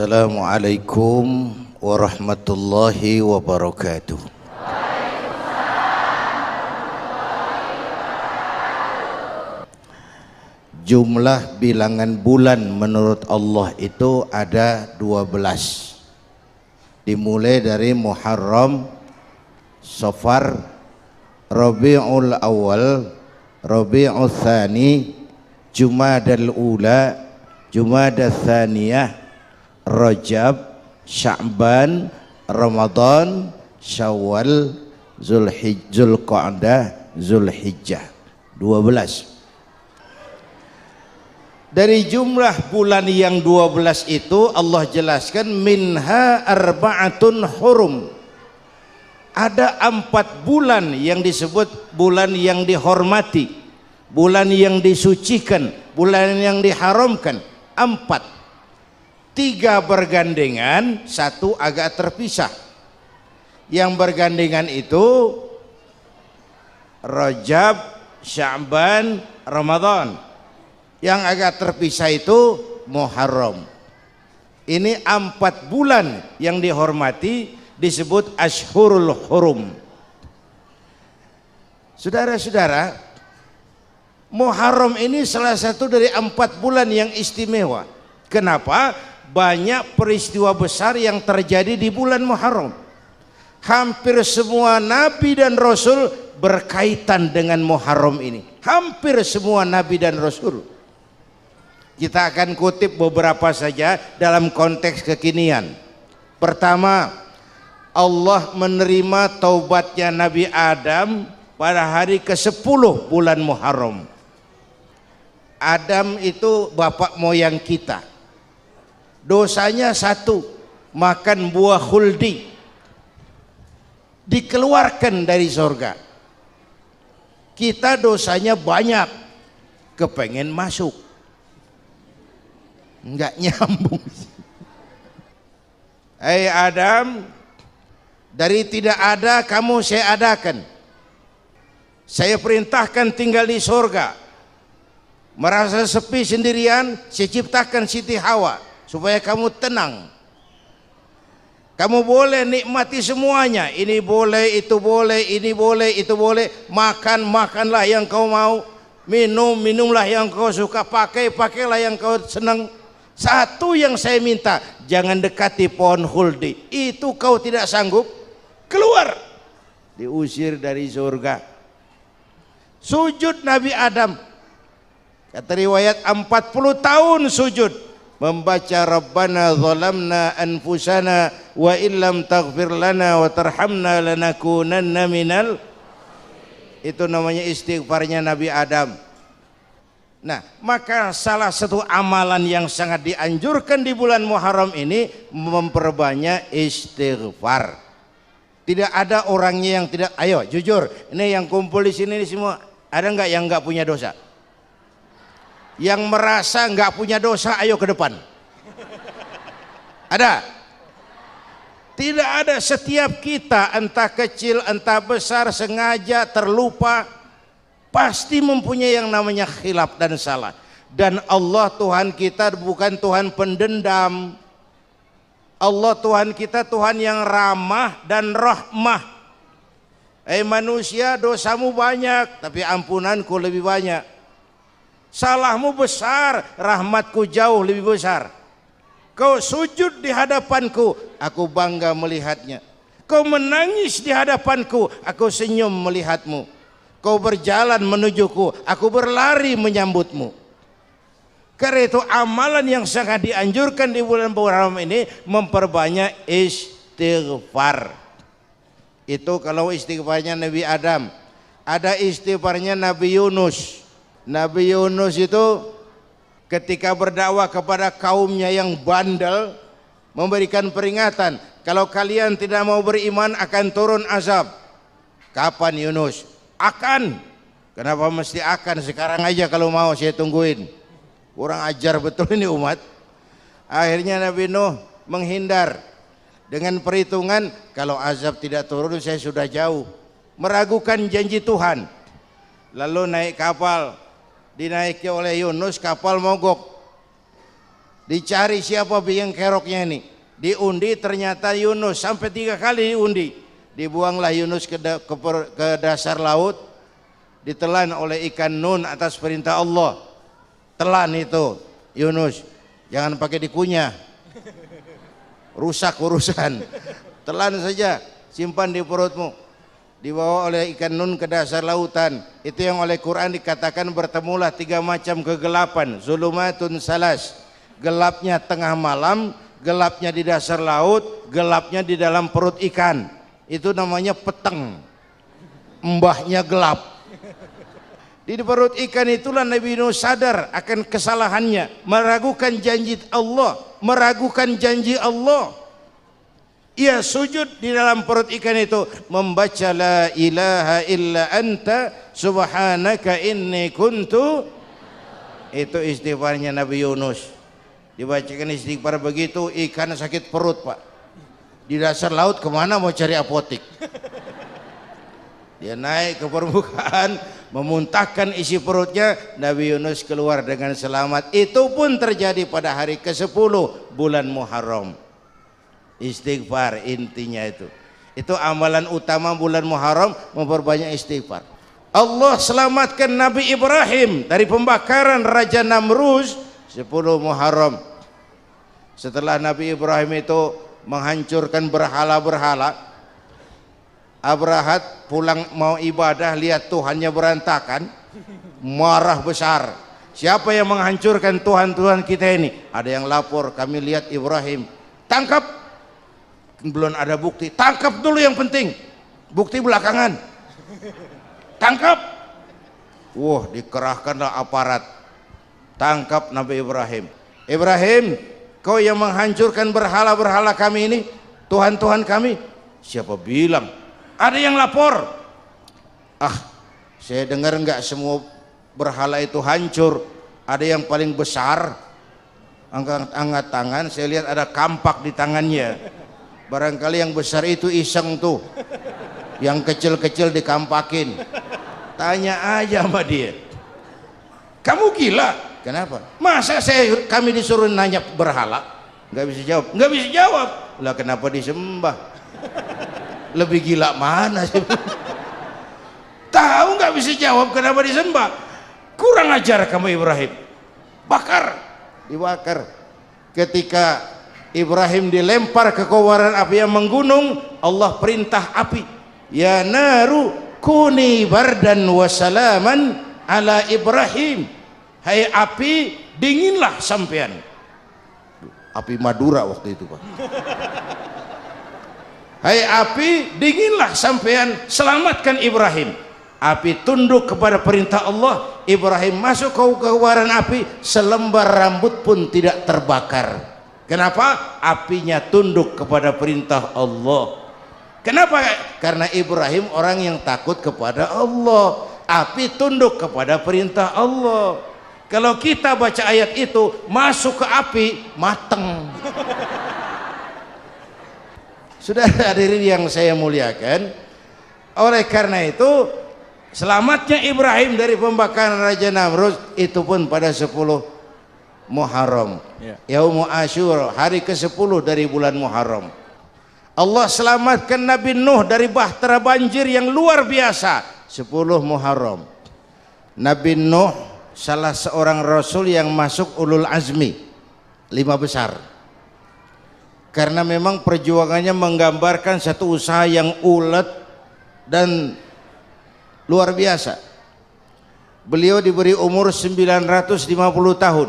Assalamualaikum warahmatullahi wabarakatuh. Jumlah bilangan bulan menurut Allah itu ada 12. Dimulai dari Muharram, Safar, Rabiul Awal, Rabiul Tsani, Jumadal Ula, Jumadal Tsaniyah, Rajab, Sya'ban, Ramadan, Syawal, Zulqa'dah, Zulhijjah. 12. Dari jumlah bulan yang 12 itu Allah jelaskan minha arba'atun hurum. Ada 4 bulan yang disebut bulan yang dihormati, bulan yang disucikan, bulan yang diharamkan. 4. 3 bergandengan, 1 agak terpisah. Yang bergandengan itu Rajab, Sya'ban, Ramadan. Yang agak terpisah itu Muharram. Ini 4 bulan yang dihormati, disebut Ashhurul Hurum. Saudara-saudara, Muharram ini salah satu dari 4 bulan yang istimewa. Kenapa? Banyak peristiwa besar yang terjadi di bulan Muharram. Hampir semua nabi dan rasul berkaitan dengan Muharram ini. Hampir semua nabi dan rasul. Kita akan kutip beberapa saja dalam konteks kekinian. Pertama, Allah menerima taubatnya Nabi Adam pada hari ke-10 bulan Muharram. Adam itu bapak moyang kita. Dosanya 1, makan buah khuldi, dikeluarkan dari surga. Kita dosanya banyak, kepengen masuk, enggak nyambung. Hai Adam, dari tidak ada kamu saya adakan. Saya perintahkan tinggal di surga. Merasa sepi sendirian, saya ciptakan Siti Hawa supaya kamu tenang. Kamu boleh nikmati semuanya. Ini boleh, itu boleh, ini boleh, itu boleh. Makan, makanlah yang kau mau. Minum, minumlah yang kau suka. Pakai, pakailah yang kau senang. Satu yang saya minta, jangan dekati pohon khuldi. Itu kau tidak sanggup, keluar. Diusir dari surga. Sujud Nabi Adam. Kata riwayat 40 tahun sujud. Membaca Rabbana zalamna anfusana wa illam taghfir lana wa tarhamna lanakunanna minal. Itu namanya istighfarnya Nabi Adam. Nah, maka salah satu amalan yang sangat dianjurkan di bulan Muharram ini memperbanyak istighfar. Tidak ada orangnya yang tidak. Ayo jujur, ini yang kumpul di sini semua ada nggak yang nggak punya dosa? Yang merasa nggak punya dosa, ayo ke depan. Ada? Tidak ada. Setiap kita, entah kecil entah besar, sengaja terlupa, pasti mempunyai yang namanya khilaf dan salah. Dan Allah Tuhan kita bukan Tuhan pendendam. Allah Tuhan kita Tuhan yang ramah dan rahmah. Manusia, dosamu banyak tapi ampunanku lebih banyak. Salahmu besar, rahmatku jauh lebih besar. Kau sujud di hadapanku, aku bangga melihatnya. Kau menangis di hadapanku, aku senyum melihatmu. Kau berjalan menujuku, aku berlari menyambutmu. Karena itu amalan yang sangat dianjurkan di bulan Muharram ini memperbanyak istighfar. Itu kalau istighfarnya Nabi Adam. Ada istighfarnya Nabi Yunus. Nabi Yunus itu ketika berdakwah kepada kaumnya yang bandel, memberikan peringatan, kalau kalian tidak mau beriman akan turun azab. Kapan Yunus? Akan. Kenapa mesti akan? Sekarang aja kalau mau saya tungguin. Kurang ajar betul ini umat. Akhirnya Nabi Nuh menghindar dengan perhitungan, kalau azab tidak turun saya sudah jauh. Meragukan janji Tuhan. Lalu naik kapal. Dinaiki oleh Yunus, kapal mogok. Dicari siapa biang keroknya ini. Diundi ternyata Yunus, sampai 3 kali diundi. Dibuanglah Yunus ke dasar laut, ditelan oleh ikan Nun atas perintah Allah. Telan itu Yunus, jangan pakai dikunyah, rusak urusan. Telan saja, simpan di perutmu. Dibawa oleh ikan Nun ke dasar lautan. Itu yang oleh Quran dikatakan bertemulah 3 macam kegelapan. Zulumatun salas, gelapnya tengah malam, gelapnya di dasar laut, gelapnya di dalam perut ikan. Itu namanya peteng, mbahnya gelap. Di perut ikan itulah Nabi Nuh sadar akan kesalahannya, meragukan janji Allah, meragukan janji Allah. Ia sujud di dalam perut ikan itu, membaca la ilaha illa anta subhanaka inni kuntu. Itu istighfarnya Nabi Yunus. Dibacakan istighfar begitu, ikan sakit perut Pak. Di dasar laut kemana mau cari apotik? Dia naik ke permukaan, memuntahkan isi perutnya. Nabi Yunus keluar dengan selamat. Itu pun terjadi pada hari ke-10 bulan Muharram. Istighfar intinya itu. Itu amalan utama bulan Muharram, memperbanyak istighfar. Allah selamatkan Nabi Ibrahim dari pembakaran Raja Namrus 10 Muharram. Setelah Nabi Ibrahim itu menghancurkan berhala-berhala, Abrahat pulang mau ibadah, lihat Tuhannya berantakan, marah besar. Siapa yang menghancurkan Tuhan-Tuhan kita ini? Ada yang lapor, kami lihat Ibrahim. Tangkap. Belum ada bukti, tangkap dulu yang penting, bukti belakangan. Tangkap. Wah, dikerahkanlah aparat, tangkap Nabi Ibrahim. Ibrahim, kau yang menghancurkan berhala-berhala kami ini, Tuhan-Tuhan kami. Siapa bilang? Ada yang lapor. Saya dengar enggak semua berhala itu hancur. Ada yang paling besar, angkat tangan, saya lihat ada kampak di tangannya. Barangkali yang besar itu iseng tuh, yang kecil-kecil dikampakin. Tanya aja sama dia, kamu gila? Kenapa? Masa kami disuruh nanya berhala? Nggak bisa jawab. Nggak bisa jawab. Lah kenapa disembah? Lebih gila mana sih? Tahu nggak bisa jawab kenapa disembah? Kurang ajar kamu Ibrahim. Bakar, dibakar. Ketika Ibrahim dilempar ke kobaran api yang menggunung, Allah perintah api, ya naru kuni bardan wa salaman ala Ibrahim. Hai api, dinginlah sampean. Api Madura waktu itu Pak. Hai api, dinginlah sampean, selamatkan Ibrahim. Api tunduk kepada perintah Allah. Ibrahim masuk ke kobaran api, selembar rambut pun tidak terbakar. Kenapa? Apinya tunduk kepada perintah Allah. Kenapa? Karena Ibrahim orang yang takut kepada Allah. Api tunduk kepada perintah Allah. Kalau kita baca ayat itu, masuk ke api, mateng. Sudah hadirin yang saya muliakan, oleh karena itu selamatnya Ibrahim dari pembakaran Raja Namrus itu pun pada 10 Muharram, Yaumul Asyura, hari ke-10 dari bulan Muharram. Allah selamatkan Nabi Nuh dari bahtera banjir yang luar biasa 10 Muharram. Nabi Nuh salah seorang rasul yang masuk ulul azmi 5 besar, karena memang perjuangannya menggambarkan satu usaha yang ulet dan luar biasa. Beliau diberi umur 950 tahun,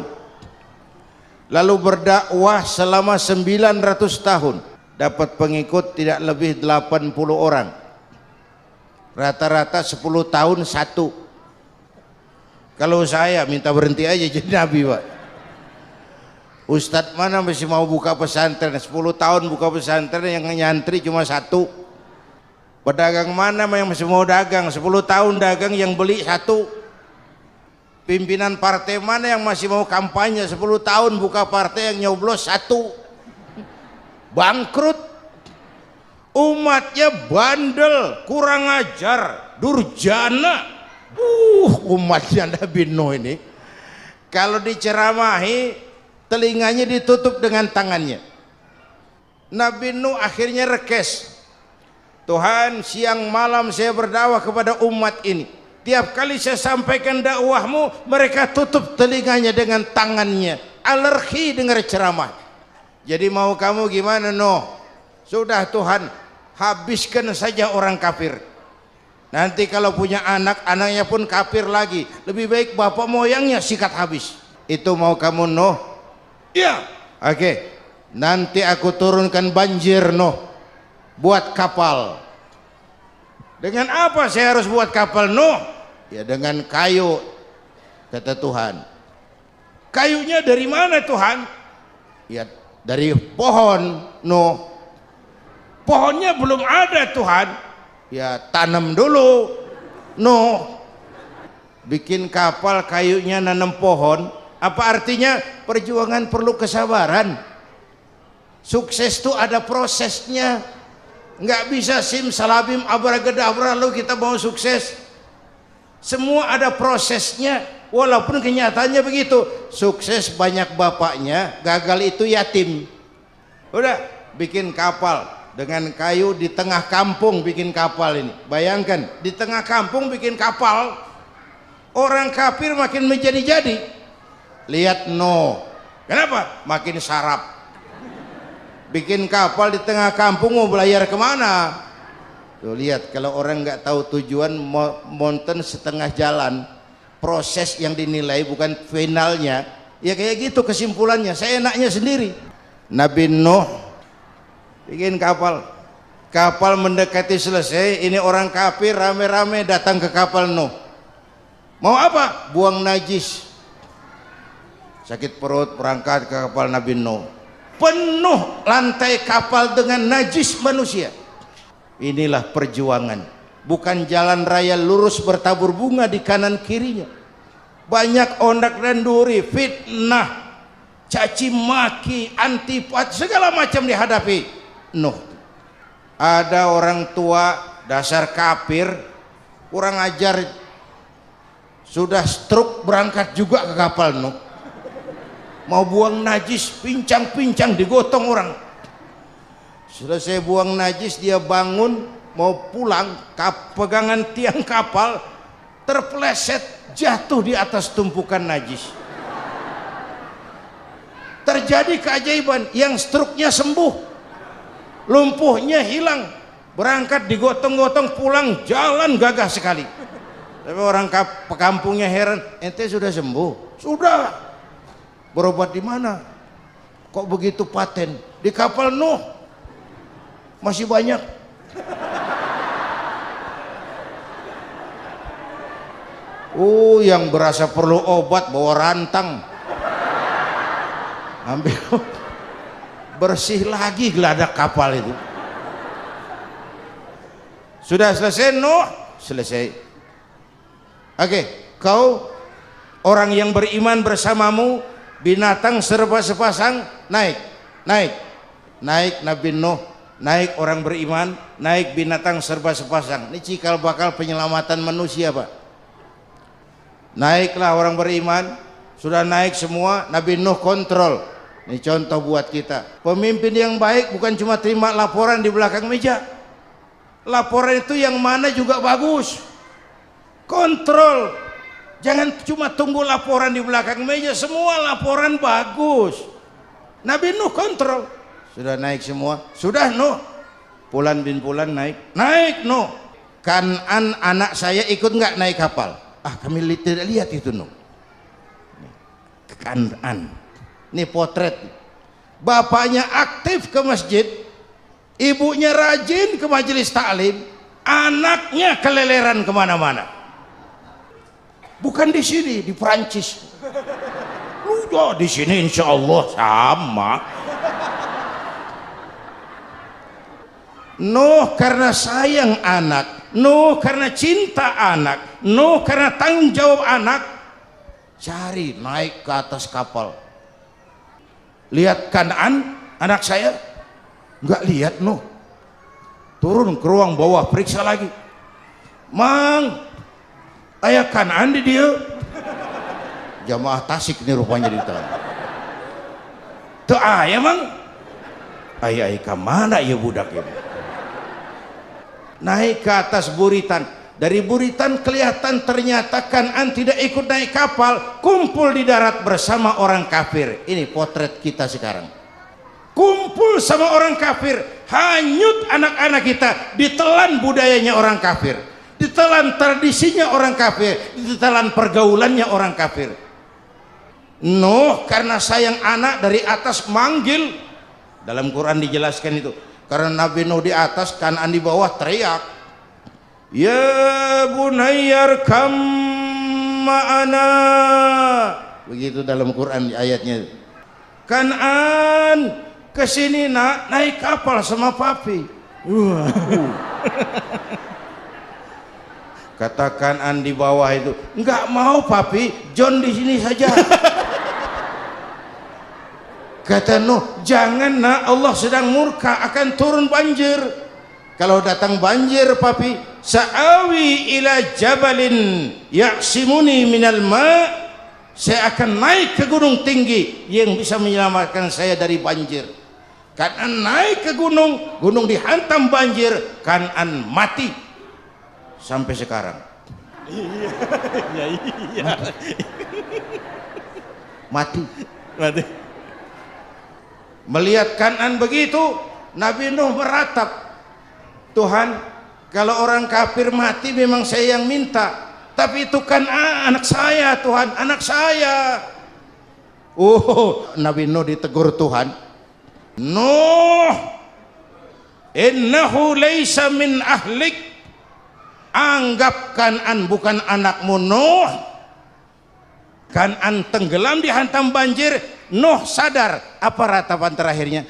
lalu berdakwah selama 900 tahun, dapat pengikut tidak lebih 80 orang, rata-rata 10 tahun satu. Kalau saya minta berhenti aja jadi nabi Pak. Ustadz mana masih mau buka pesantren, 10 tahun buka pesantren, yang nyantri cuma satu. Pedagang mana yang masih mau dagang, 10 tahun dagang yang beli satu. Pimpinan partai mana yang masih mau kampanye, 10 tahun buka partai yang nyoblos satu. Bangkrut. Umatnya bandel, kurang ajar, durjana. Umatnya Nabi Nuh ini kalau diceramahi telinganya ditutup dengan tangannya. Nabi Nuh akhirnya rekes, Tuhan, siang malam saya berdakwah kepada umat ini, tiap kali saya sampaikan dakwahmu mereka tutup telinganya dengan tangannya, alergi dengar ceramah. Jadi mau kamu gimana Nuh? Sudah Tuhan, habiskan saja orang kafir. Nanti kalau punya anak, anaknya pun kafir lagi, lebih baik bapak moyangnya sikat habis. Itu mau kamu Nuh? Iya. Oke. Nanti aku turunkan banjir Nuh, buat kapal. Dengan apa saya harus buat kapal Nuh? Ya dengan kayu, kata Tuhan. Kayunya dari mana Tuhan? Ya dari pohon Nuh. Pohonnya belum ada Tuhan. Ya tanam dulu Nuh. Bikin kapal kayunya nanam pohon. Apa artinya? Perjuangan perlu kesabaran. Sukses itu ada prosesnya. Nggak bisa simsalabim abracadabra lalu kita mau sukses. Semua ada prosesnya. Walaupun kenyataannya begitu, sukses banyak bapaknya, gagal itu yatim. Udah bikin kapal dengan kayu di tengah kampung, bikin kapal ini. Bayangkan di tengah kampung bikin kapal, orang kafir makin menjadi-jadi. Lihat Nuh, kenapa? Makin sarap. Bikin kapal di tengah kampung, mau belayar kemana? Tuh lihat, kalau orang nggak tahu tujuan, mountain setengah jalan, proses yang dinilai bukan finalnya, ya kayak gitu kesimpulannya. Saya enaknya sendiri. Nabi Nuh bikin kapal, kapal mendekati selesai, ini orang kafir rame-rame datang ke kapal Nuh. Mau apa? Buang najis. Sakit perut, berangkat ke kapal Nabi Nuh. Penuh lantai kapal dengan najis manusia. Inilah perjuangan, bukan jalan raya lurus bertabur bunga di kanan kirinya. Banyak ondak dan duri, fitnah, caci maki, antipati, segala macam dihadapi Nuh. Ada orang tua dasar kafir, kurang ajar, sudah stroke berangkat juga ke kapal Nuh. Mau buang najis, pincang-pincang digotong orang. Selesai buang najis, dia bangun mau pulang, pegangan tiang kapal terpeleset, jatuh di atas tumpukan najis. Terjadi keajaiban, yang struknya sembuh, lumpuhnya hilang, berangkat digotong-gotong pulang, jalan gagah sekali. Tapi orang kampungnya heran, ente sudah sembuh? Sudah. Berobat di mana? Kok begitu paten? Di kapal Nuh. Masih banyak. Yang berasa perlu obat bawa rantang. Ambil bersih lagi geladak kapal itu. Sudah selesai Nuh? Selesai. Oke, kau orang yang beriman bersamamu, binatang serba sepasang, naik Nabi Nuh, naik orang beriman, naik binatang serba sepasang. Ini cikal bakal penyelamatan manusia Pak. Naiklah orang beriman, sudah naik semua, Nabi Nuh kontrol. Ini contoh buat kita. Pemimpin yang baik bukan cuma terima laporan di belakang meja. Laporan itu yang mana juga bagus. Kontrol. Jangan cuma tunggu laporan di belakang meja, semua laporan bagus. Nabi Nuh kontrol. Sudah naik semua? Sudah Nuh. Fulan bin Fulan naik Nuh. Kan'an anak saya ikut nggak naik kapal? Kami tidak lihat itu Nuh. Kan'an. Ini potret. Bapaknya aktif ke masjid, ibunya rajin ke majelis taklim, anaknya keleleran kemana-mana. Bukan di sini, di Perancis. Udah di sini insya Allah sama. Nuh karena sayang anak, Nuh karena cinta anak, Nuh karena tanggung jawab anak, cari naik ke atas kapal. Lihat Kan'an anak saya, nggak lihat Nuh. Turun ke ruang bawah, periksa lagi. Mang, ayah Kan'an di dia. Jamaah Tasik nih rupanya di tangan. Tuh aya mang. Aya ka mana ya budak ya? Naik ke atas buritan. Dari buritan kelihatan ternyata Kan'an tidak ikut naik kapal, kumpul di darat bersama orang kafir. Ini potret kita sekarang. Kumpul sama orang kafir, hanyut anak-anak kita, ditelan budayanya orang kafir, ditelan tradisinya orang kafir, ditelan pergaulannya orang kafir. Nuh karena sayang anak dari atas manggil. Dalam Quran dijelaskan itu. Karena Nabi Nuh di atas, Kan'an di bawah teriak, ya bunayyarkam ma'ana. Begitu dalam Quran ayatnya. Kan'an kesini nak, naik kapal sama papi. Kata Kan'an di bawah itu, enggak mau papi, John di sini saja. Kata Nuh, jangan nak, Allah sedang murka, akan turun banjir. Kalau datang banjir papi, sa'awi ila jabalin ya'simuni minal ma', saya akan naik ke gunung tinggi yang bisa menyelamatkan saya dari banjir. Kan'an naik ke gunung, gunung dihantam banjir, Kan'an mati sampai sekarang. Iya. Mati. Melihat Kan'an begitu, Nabi Nuh meratap, Tuhan, kalau orang kafir mati memang saya yang minta, tapi itu kan anak saya Tuhan, anak saya. Nabi Nuh ditegur Tuhan, Nuh, innahu laysa min ahlik, anggap Kan'an bukan anakmu Nuh. Kan'an tenggelam dihantam banjir. Nuh sadar. Apa ratapan terakhirnya?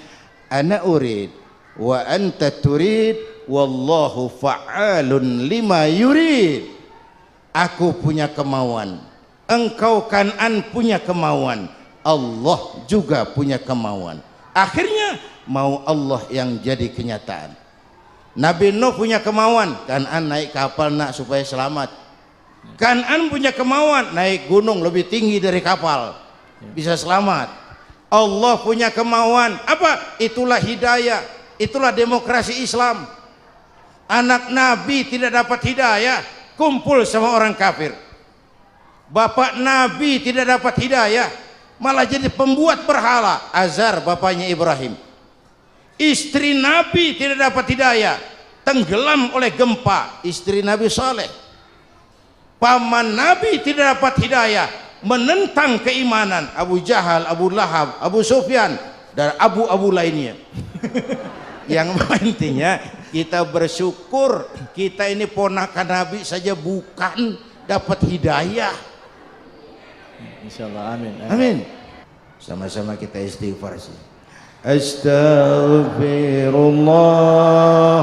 Ana urid wa anta turid wallahu fa'alun lima yurid. Aku punya kemauan, engkau Kan'an punya kemauan, Allah juga punya kemauan. Akhirnya mau Allah yang jadi kenyataan. Nabi Nuh punya kemauan, Kan'an naik kapal nak supaya selamat. Kan'an punya kemauan naik gunung lebih tinggi dari kapal bisa selamat. Allah punya kemauan apa? Itulah hidayah, itulah demokrasi Islam. Anak Nabi tidak dapat hidayah, kumpul sama orang kafir. Bapak Nabi tidak dapat hidayah, malah jadi pembuat berhala. Azar bapaknya Ibrahim. Istri Nabi tidak dapat hidayah, tenggelam oleh gempa, istri Nabi Saleh. Paman Nabi tidak dapat hidayah, menentang keimanan, Abu Jahal, Abu Lahab, Abu Sufyan, dan abu-abu lainnya. Yang intinya kita bersyukur kita ini ponakan Nabi saja bukan dapat hidayah. Insyaallah, amin. Amin. Sama-sama kita istighfar sih. Astaghfirullah